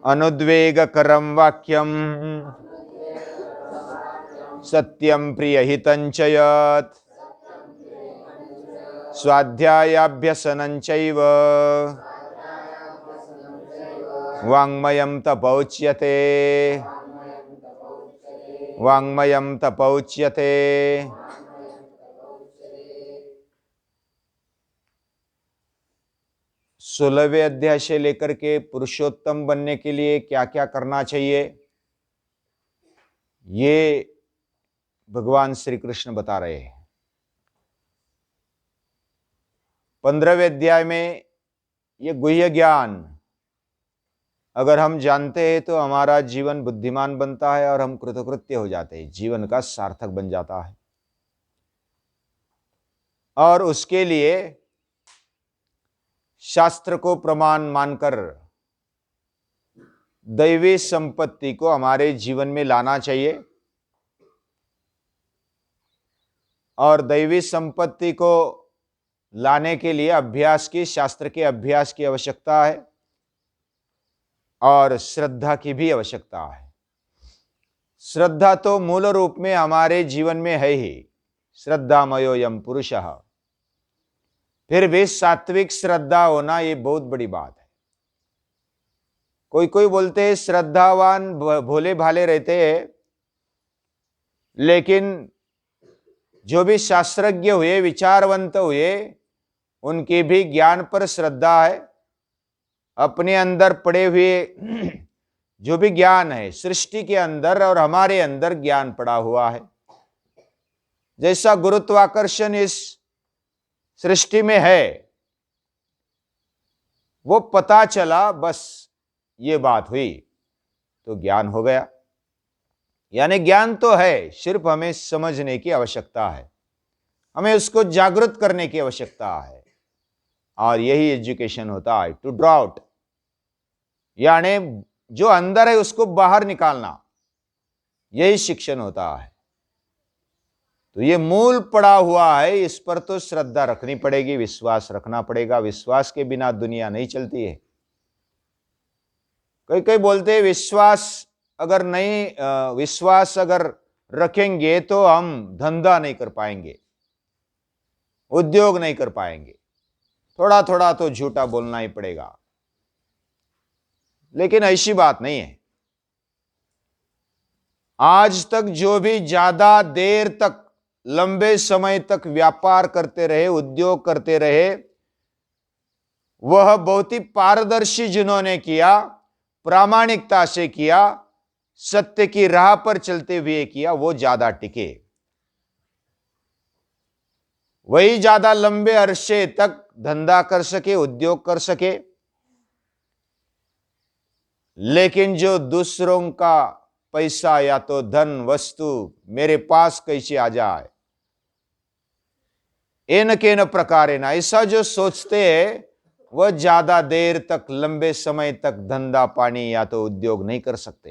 अनुद्वेगकरं वाक्यं सत्यं प्रियहितं च यत् स्वाध्यायाभ्यसनं चैव वाङ्मयं तपोच्यते। वाङ्मयं तपोच्यते। 16वें अध्याय से लेकर के पुरुषोत्तम बनने के लिए क्या क्या करना चाहिए, ये भगवान श्री कृष्ण बता रहे हैं। 15वें अध्याय में ये गुह्य ज्ञान अगर हम जानते हैं तो हमारा जीवन बुद्धिमान बनता है और हम कृतकृत्य हो जाते हैं, जीवन का सार्थक बन जाता है। और उसके लिए शास्त्र को प्रमाण मानकर दैवी संपत्ति को हमारे जीवन में लाना चाहिए। और दैवी संपत्ति को लाने के लिए अभ्यास की, शास्त्र के अभ्यास की आवश्यकता है और श्रद्धा की भी आवश्यकता है। श्रद्धा तो मूल रूप में हमारे जीवन में है ही, श्रद्धामयोऽयं पुरुषः। फिर भी सात्विक श्रद्धा होना ये बहुत बड़ी बात है। कोई कोई बोलते हैं श्रद्धावान भोले भाले रहते हैं, लेकिन जो भी शास्त्रज्ञ हुए, विचारवंत हुए, उनकी भी ज्ञान पर श्रद्धा है। अपने अंदर पड़े हुए जो भी ज्ञान है, सृष्टि के अंदर और हमारे अंदर ज्ञान पड़ा हुआ है। जैसा गुरुत्वाकर्षण इस सृष्टि में है, वो पता चला, बस ये बात हुई तो ज्ञान हो गया। यानी ज्ञान तो है, सिर्फ हमें समझने की आवश्यकता है, हमें उसको जागृत करने की आवश्यकता है। और यही एजुकेशन होता है, टू ड्रॉ आउट, यानी जो अंदर है उसको बाहर निकालना, यही शिक्षण होता है। तो ये मूल पड़ा हुआ है, इस पर तो श्रद्धा रखनी पड़ेगी, विश्वास रखना पड़ेगा। विश्वास के बिना दुनिया नहीं चलती है। कई कई बोलते हैं विश्वास अगर रखेंगे तो हम धंधा नहीं कर पाएंगे, उद्योग नहीं कर पाएंगे। थोड़ा थोड़ा तो झूठा बोलना ही पड़ेगा, लेकिन ऐसी बात नहीं है। आज तक जो भी ज्यादा देर तक, लंबे समय तक व्यापार करते रहे, उद्योग करते रहे, वह बहुत ही पारदर्शी जिन्होंने किया, प्रामाणिकता से किया, सत्य की राह पर चलते हुए किया, वो ज्यादा टिके, वही ज्यादा लंबे अरसे तक धंधा कर सके, उद्योग कर सके। लेकिन जो दूसरों का पैसा या तो धन वस्तु मेरे पास कैसे आ जाए, एन केन प्रकारेण, ऐसा जो सोचते हैं, वह ज्यादा देर तक, लंबे समय तक धंधा पानी या तो उद्योग नहीं कर सकते।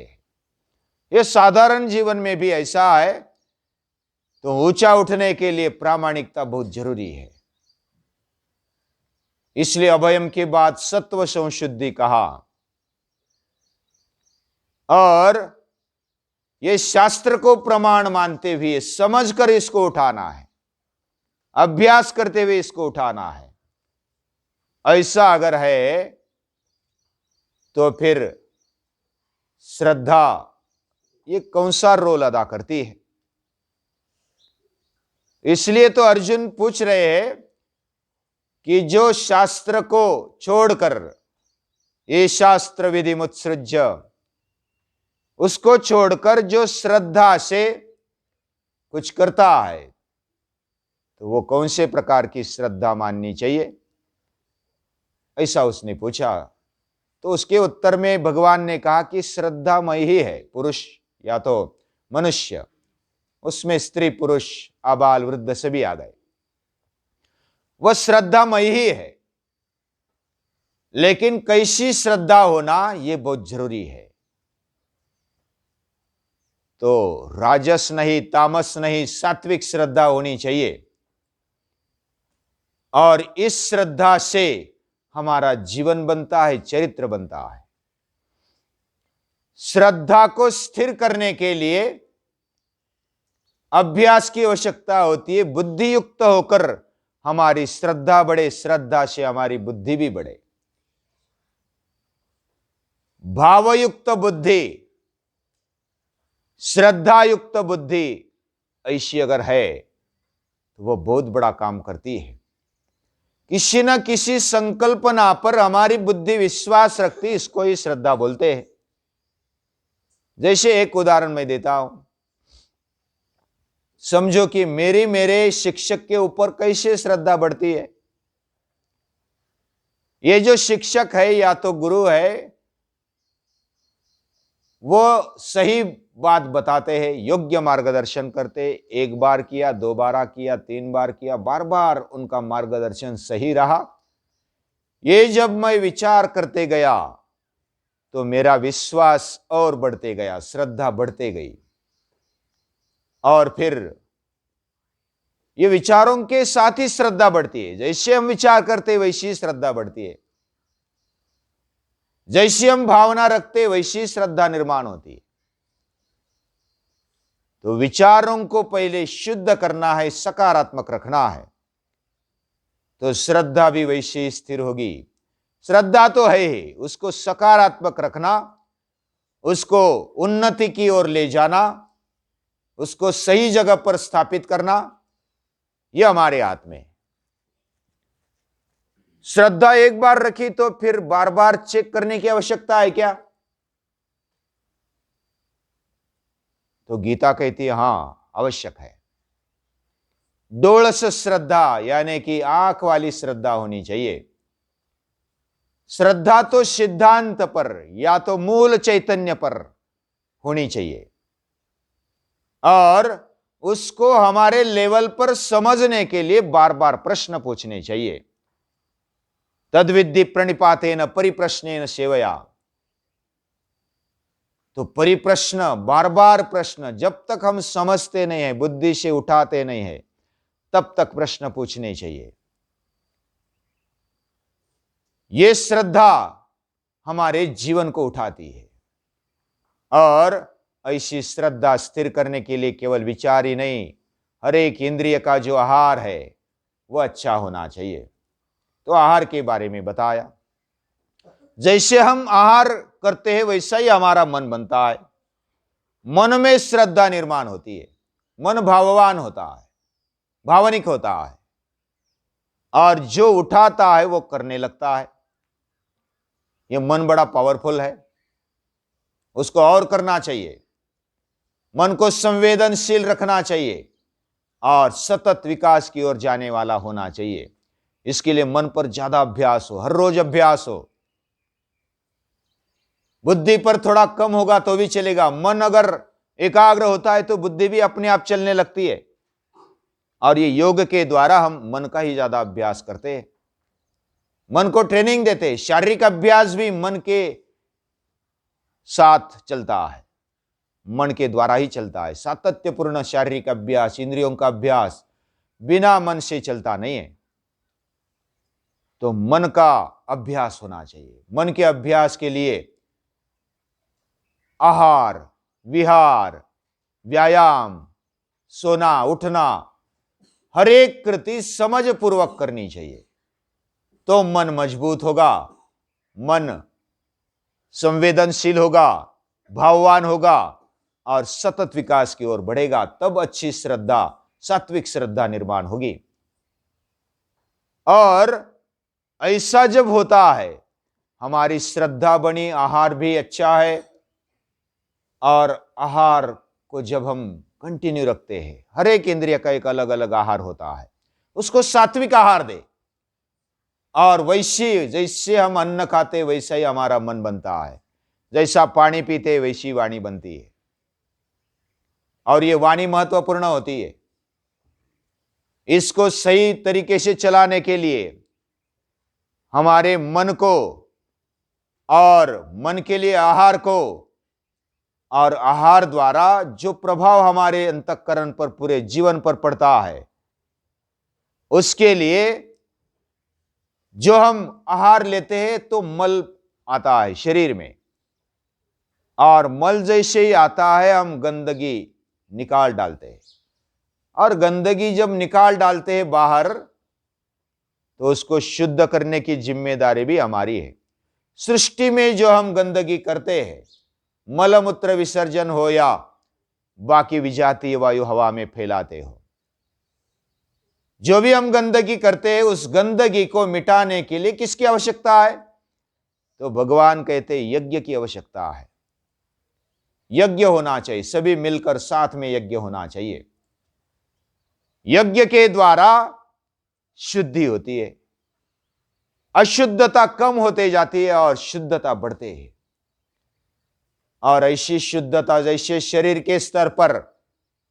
ये साधारण जीवन में भी ऐसा है। तो ऊंचा उठने के लिए प्रामाणिकता बहुत जरूरी है। इसलिए अभयम के बाद सत्व संशुद्धि कहा। और ये शास्त्र को प्रमाण मानते हुए समझकर इसको उठाना है, अभ्यास करते हुए इसको उठाना है। ऐसा अगर है तो फिर श्रद्धा ये कौन सा रोल अदा करती है। इसलिए तो अर्जुन पूछ रहे हैं कि जो शास्त्र को छोड़कर, ये शास्त्र विधि मुत्सृज्य, उसको छोड़कर जो श्रद्धा से कुछ करता है, तो वो कौन से प्रकार की श्रद्धा माननी चाहिए, ऐसा उसने पूछा। तो उसके उत्तर में भगवान ने कहा कि श्रद्धामय ही है पुरुष या तो मनुष्य। उसमें स्त्री पुरुष आबाल वृद्ध सभी आ गए। वह श्रद्धामय ही है, लेकिन कैसी श्रद्धा होना यह बहुत जरूरी है। तो राजस नहीं, तामस नहीं, सात्विक श्रद्धा होनी चाहिए। और इस श्रद्धा से हमारा जीवन बनता है, चरित्र बनता है। श्रद्धा को स्थिर करने के लिए अभ्यास की आवश्यकता होती है। बुद्धि युक्त होकर हमारी श्रद्धा बढ़े, श्रद्धा से हमारी बुद्धि भी बढ़े। भावयुक्त बुद्धि, श्रद्धा युक्त बुद्धि ऐसी अगर है तो वह बहुत बड़ा काम करती है। किसी न किसी संकल्पना पर हमारी बुद्धि विश्वास रखती, इसको ही श्रद्धा बोलते हैं। जैसे एक उदाहरण मैं देता हूं। समझो कि मेरे शिक्षक के ऊपर कैसे श्रद्धा बढ़ती है। ये जो शिक्षक है या तो गुरु है, वो सही बात बताते हैं, योग्य मार्गदर्शन करते। एक बार किया, 2 बार किया, 3 बार किया, बार बार उनका मार्गदर्शन सही रहा। ये जब मैं विचार करते गया तो मेरा विश्वास और बढ़ते गया, श्रद्धा बढ़ते गई। और फिर ये विचारों के साथ ही श्रद्धा बढ़ती है। जैसे हम विचार करते वैसी श्रद्धा बढ़ती है, जैसी हम भावना रखते वैसी श्रद्धा निर्माण होती है। तो विचारों को पहले शुद्ध करना है, सकारात्मक रखना है, तो श्रद्धा भी वैसी स्थिर होगी। श्रद्धा तो है ही, उसको सकारात्मक रखना, उसको उन्नति की ओर ले जाना, उसको सही जगह पर स्थापित करना, यह हमारे हाथ में है। श्रद्धा एक बार रखी तो फिर बार बार चेक करने की आवश्यकता है क्या? तो गीता कहती है हां, आवश्यक है। डोळस श्रद्धा यानी कि आंख वाली श्रद्धा होनी चाहिए। श्रद्धा तो सिद्धांत पर या तो मूल चैतन्य पर होनी चाहिए और उसको हमारे लेवल पर समझने के लिए बार बार प्रश्न पूछने चाहिए। तद्विद्धि प्रणिपातेन परिप्रश्नेन सेवया। तो परिप्रश्न, बार बार प्रश्न, जब तक हम समझते नहीं है, बुद्धि से उठाते नहीं है, तब तक प्रश्न पूछने चाहिए। यह श्रद्धा हमारे जीवन को उठाती है। और ऐसी श्रद्धा स्थिर करने के लिए केवल विचार ही नहीं, हर एक इंद्रिय का जो आहार है वह अच्छा होना चाहिए। तो आहार के बारे में बताया, जैसे हम आहार करते हैं वैसा ही हमारा मन बनता है। मन में श्रद्धा निर्माण होती है, मन भाववान होता है, भावनिक होता है, और जो उठाता है वो करने लगता है। ये मन बड़ा पावरफुल है, उसको और करना चाहिए। मन को संवेदनशील रखना चाहिए और सतत विकास की ओर जाने वाला होना चाहिए। इसके लिए मन पर ज्यादा अभ्यास हो, हर रोज अभ्यास हो। बुद्धि पर थोड़ा कम होगा तो भी चलेगा। मन अगर एकाग्र होता है तो बुद्धि भी अपने आप चलने लगती है। और ये योग के द्वारा हम मन का ही ज्यादा अभ्यास करते हैं, मन को ट्रेनिंग देते हैं। शारीरिक अभ्यास भी मन के साथ चलता है, मन के द्वारा ही चलता है। सातत्यपूर्ण शारीरिक अभ्यास, इंद्रियों का अभ्यास बिना मन से चलता नहीं है। तो मन का अभ्यास होना चाहिए। मन के अभ्यास के लिए आहार, विहार, व्यायाम, सोना, उठना, हर एक कृति समझ पूर्वक करनी चाहिए। तो मन मजबूत होगा, मन संवेदनशील होगा, भाववान होगा और सतत विकास की ओर बढ़ेगा। तब अच्छी श्रद्धा, सात्विक श्रद्धा निर्माण होगी। और ऐसा जब होता है, हमारी श्रद्धा बनी, आहार भी अच्छा है, और आहार को जब हम कंटिन्यू रखते हैं, हर एक इंद्रिय का एक अलग अलग आहार होता है, उसको सात्विक आहार दे। और वैसे जैसे हम अन्न खाते वैसा ही हमारा मन बनता है, जैसा पानी पीते वैसी वाणी बनती है। और ये वाणी महत्वपूर्ण होती है। इसको सही तरीके से चलाने के लिए हमारे मन को, और मन के लिए आहार को, और आहार द्वारा जो प्रभाव हमारे अंतःकरण पर, पूरे जीवन पर पड़ता है, उसके लिए जो हम आहार लेते हैं तो मल आता है शरीर में, और मल जैसे ही आता है हम गंदगी निकाल डालते हैं, और गंदगी जब निकाल डालते हैं बाहर तो उसको शुद्ध करने की जिम्मेदारी भी हमारी है। सृष्टि में जो हम गंदगी करते हैं, मलमूत्र विसर्जन हो या बाकी विजातीय वायु हवा में फैलाते हो, जो भी हम गंदगी करते हैं उस गंदगी को मिटाने के लिए किसकी आवश्यकता है? तो भगवान कहते हैं यज्ञ की आवश्यकता है। यज्ञ होना चाहिए, सभी मिलकर साथ में यज्ञ होना चाहिए। यज्ञ के द्वारा शुद्धि होती है, अशुद्धता कम होते जाती है और शुद्धता बढ़ते है। और ऐसी शुद्धता जैसे शरीर के स्तर पर,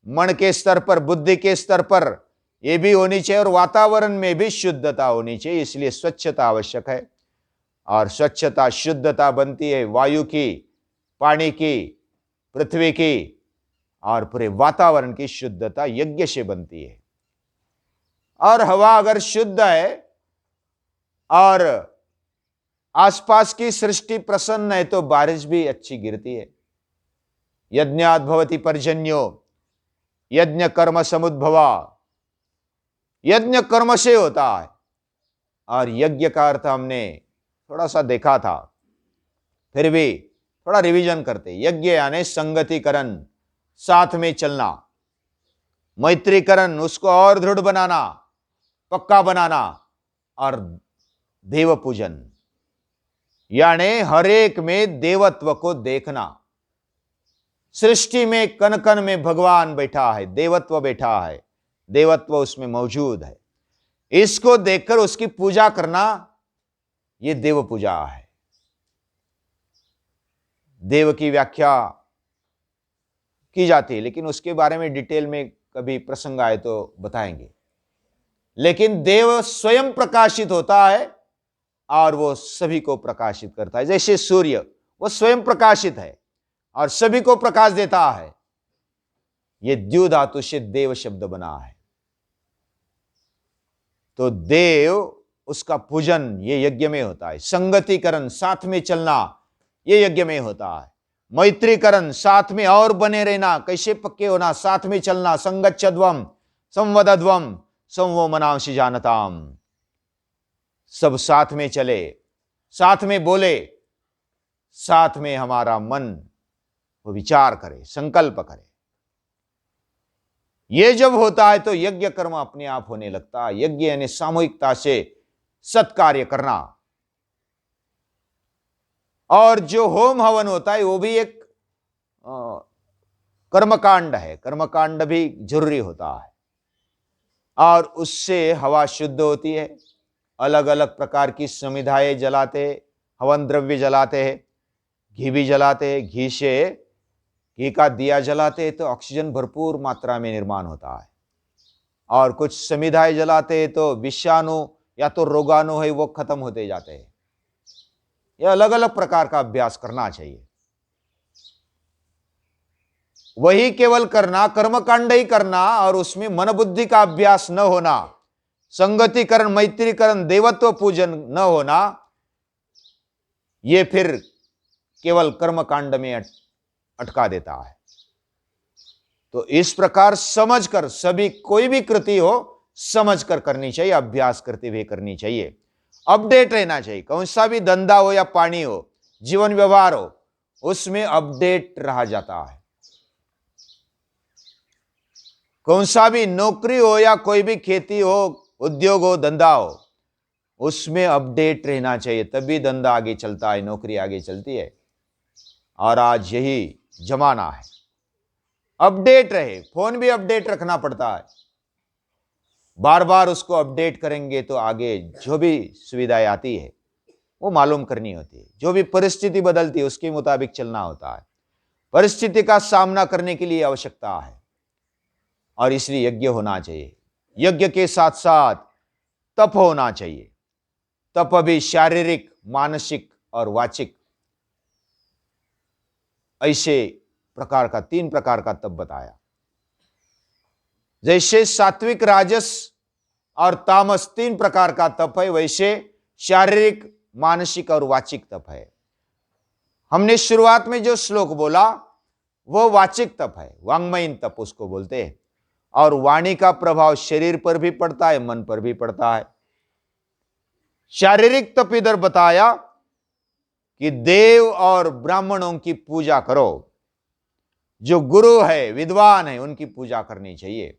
मन के स्तर पर, बुद्धि के स्तर पर यह भी होनी चाहिए, और वातावरण में भी शुद्धता होनी चाहिए। इसलिए स्वच्छता आवश्यक है, और स्वच्छता शुद्धता बनती है वायु की, पानी की, पृथ्वी की, और पूरे वातावरण की शुद्धता यज्ञ से बनती है। और हवा अगर शुद्ध है और आसपास की सृष्टि प्रसन्न है तो बारिश भी अच्छी गिरती है। यज्ञात् भवति पर्जन्यो यज्ञ कर्म समुद्भवा, यज्ञ कर्म से होता है। और यज्ञ का अर्थ हमने थोड़ा सा देखा था, फिर भी थोड़ा रिवीजन करते। यज्ञ यानी संगतिकरण, साथ में चलना, मैत्रीकरण, उसको और दृढ़ बनाना, पक्का बनाना, और देव पूजन यानी हर एक में देवत्व को देखना। सृष्टि में कण कण में भगवान बैठा है, देवत्व बैठा है, देवत्व उसमें मौजूद है। इसको देखकर उसकी पूजा करना, यह देव पूजा है। देव की व्याख्या की जाती है, लेकिन उसके बारे में डिटेल में कभी प्रसंग आए तो बताएंगे। लेकिन देव स्वयं प्रकाशित होता है और वो सभी को प्रकाशित करता है। जैसे सूर्य, वो स्वयं प्रकाशित है और सभी को प्रकाश देता है। ये द्यु धातु से देव शब्द बना है। तो देव, उसका पूजन ये यज्ञ में होता है। संगतिकरण, साथ में चलना, ये यज्ञ में होता है। मैत्रीकरण, साथ में और बने रहना, कैसे पक्के होना, साथ में चलना। संगच्छध्वम संवदध्वम संवो मनांसि जानताम, सब साथ में चले, साथ में बोले, साथ में हमारा मन वो विचार करे, संकल्प करे। ये जब होता है तो यज्ञ कर्म अपने आप होने लगता है। यज्ञ यानी सामूहिकता से सत्कार्य करना। और जो होम हवन होता है वो भी एक कर्मकांड है। कर्मकांड भी जरूरी होता है, और उससे हवा शुद्ध होती है। अलग अलग प्रकार की समिधाएं जलाते हैं, हवन द्रव्य जलाते हैं, घी भी जलाते हैं। घी से, घी का दिया जलाते हैं तो ऑक्सीजन भरपूर मात्रा में निर्माण होता है। और कुछ समिधाएं जलाते हैं तो विषाणु या तो रोगाणु है वो खत्म होते जाते हैं। यह अलग अलग प्रकार का अभ्यास करना चाहिए। वही केवल करना, कर्मकांड ही करना, और उसमें मन बुद्धि का अभ्यास न होना, संगतिकरण, मैत्रीकरण, देवत्व पूजन न होना, यह फिर केवल कर्मकांड में अटका देता है। तो इस प्रकार समझकर, सभी कोई भी कृति हो समझकर करनी चाहिए, अभ्यास करते हुए करनी चाहिए। अपडेट रहना चाहिए। कौन सा भी धंधा हो या पानी हो, जीवन व्यवहार हो, उसमें अपडेट रहा जाता है। कौन सा भी नौकरी हो या कोई भी खेती हो, उद्योग हो, धंधा हो, उसमें अपडेट रहना चाहिए, तभी धंधा आगे चलता है, नौकरी आगे चलती है। और आज यही जमाना है, अपडेट रहे। फोन भी अपडेट रखना पड़ता है, बार बार उसको अपडेट करेंगे तो आगे जो भी सुविधाएं आती है वो मालूम करनी होती है। जो भी परिस्थिति बदलती है उसके मुताबिक चलना होता है। परिस्थिति का सामना करने के लिए आवश्यकता है, और इसलिए यज्ञ होना चाहिए। यज्ञ के साथ साथ तप होना चाहिए। तप भी शारीरिक, मानसिक और वाचिक, ऐसे प्रकार का 3 प्रकार का तप बताया। जैसे सात्विक, राजस और तामस 3 प्रकार का तप है, वैसे शारीरिक, मानसिक और वाचिक तप है। हमने शुरुआत में जो श्लोक बोला वो वाचिक तप है, वांग्मयीन तप उसको बोलते हैं। और वाणी का प्रभाव शरीर पर भी पड़ता है, मन पर भी पड़ता है। शारीरिक तप इधर बताया कि देव और ब्राह्मणों की पूजा करो, जो गुरु है, विद्वान है, उनकी पूजा करनी चाहिए।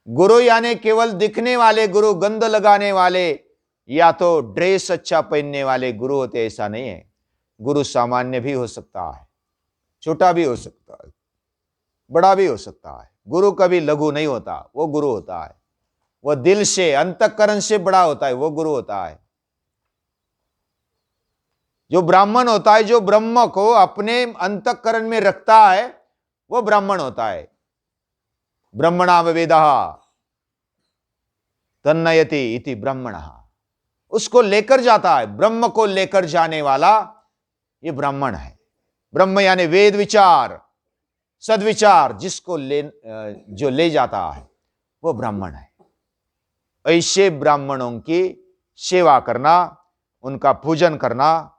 गुरु यानी केवल दिखने वाले गुरु, गंध लगाने वाले या तो ड्रेस अच्छा पहनने वाले गुरु होते, ऐसा नहीं है। गुरु सामान्य भी हो सकता है, छोटा भी हो सकता है, बड़ा भी हो सकता है। गुरु कभी लघु नहीं होता, वो गुरु होता है। वो दिल से, अंतःकरण से बड़ा होता है, वो गुरु होता है। जो ब्राह्मण होता है, जो ब्रह्म को अपने अंतःकरण में रखता है, वो ब्राह्मण होता है। ब्रह्मणाम वेदः तन्नयति इति ब्राह्मणः, उसको लेकर जाता है, ब्रह्म को लेकर जाने वाला ये ब्राह्मण है। ब्रह्म यानी वेद विचार, सद्विचार, जिसको जो ले जाता है वो ब्राह्मण है। ऐसे ब्राह्मणों की सेवा करना, उनका पूजन करना,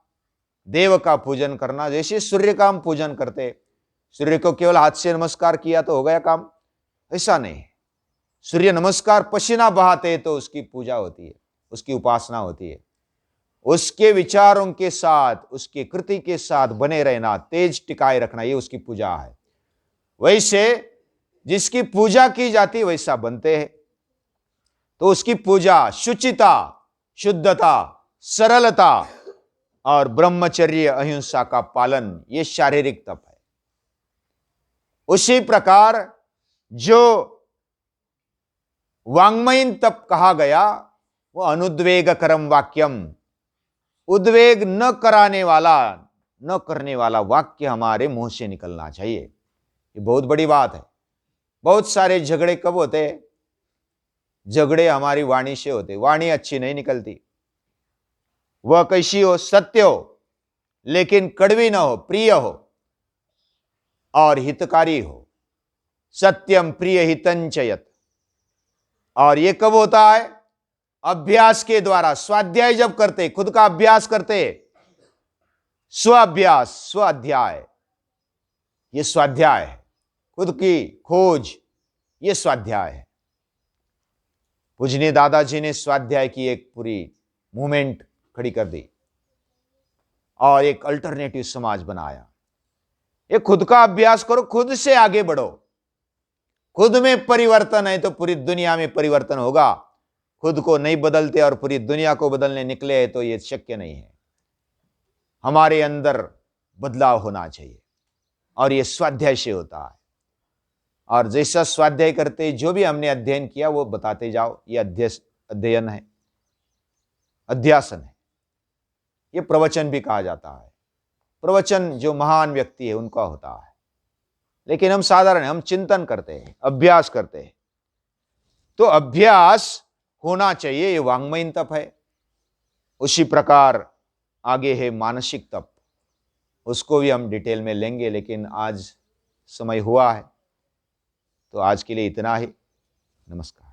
देव का पूजन करना। जैसे सूर्य का हम पूजन करते, सूर्य को केवल हाथ से नमस्कार किया तो हो गया काम, ऐसा नहीं। सूर्य नमस्कार पसीना बहाते तो उसकी पूजा होती है, उसकी उपासना होती है। उसके विचारों के साथ, उसकी कृति के साथ बने रहना, तेज टिकाए रखना, ये उसकी पूजा है। वैसे जिसकी पूजा की जाती वैसा बनते हैं, तो उसकी पूजा शुचिता, शुद्धता, सरलता और ब्रह्मचर्य, अहिंसा का पालन, ये शारीरिक तप है। उसी प्रकार जो वांग्मयीन तप कहा गया वो अनुद्वेगकरम वाक्यम, उद्वेग न कराने वाला, न करने वाला वाक्य हमारे मुंह से निकलना चाहिए। ये बहुत बड़ी बात है। बहुत सारे झगड़े कब होते हैं? झगड़े हमारी वाणी से होते। वाणी अच्छी नहीं निकलती, वह कैसी हो? सत्य हो, लेकिन कड़वी ना हो, प्रिय हो और हितकारी हो। सत्यम प्रिय हितंचयत। और ये कब होता है? अभ्यास के द्वारा। स्वाध्याय जब करते, खुद का अभ्यास करते, स्वाभ्यास, स्वाध्याय, ये स्वाध्याय है। खुद की खोज, ये स्वाध्याय है। पूजनीय दादाजी ने स्वाध्याय की एक पूरी मूवमेंट खड़ी कर दी और एक अल्टरनेटिव समाज बनाया। ये खुद का अभ्यास करो, खुद से आगे बढ़ो। खुद में परिवर्तन है तो पूरी दुनिया में परिवर्तन होगा। खुद को नहीं बदलते और पूरी दुनिया को बदलने निकले तो ये शक्य नहीं है। हमारे अंदर बदलाव होना चाहिए और ये स्वाध्याय से होता है। और जैसा स्वाध्याय करते, जो भी हमने अध्ययन किया वो बताते जाओ। ये अध्ययन है, अध्यासन है। ये प्रवचन भी कहा जाता है। प्रवचन जो महान व्यक्ति है उनका होता है, लेकिन हम साधारण, हम चिंतन करते हैं, अभ्यास करते हैं। तो अभ्यास होना चाहिए, ये वांग्मयीन तप है। उसी प्रकार आगे है मानसिक तप, उसको भी हम डिटेल में लेंगे, लेकिन आज समय हुआ है तो आज के लिए इतना ही। नमस्कार।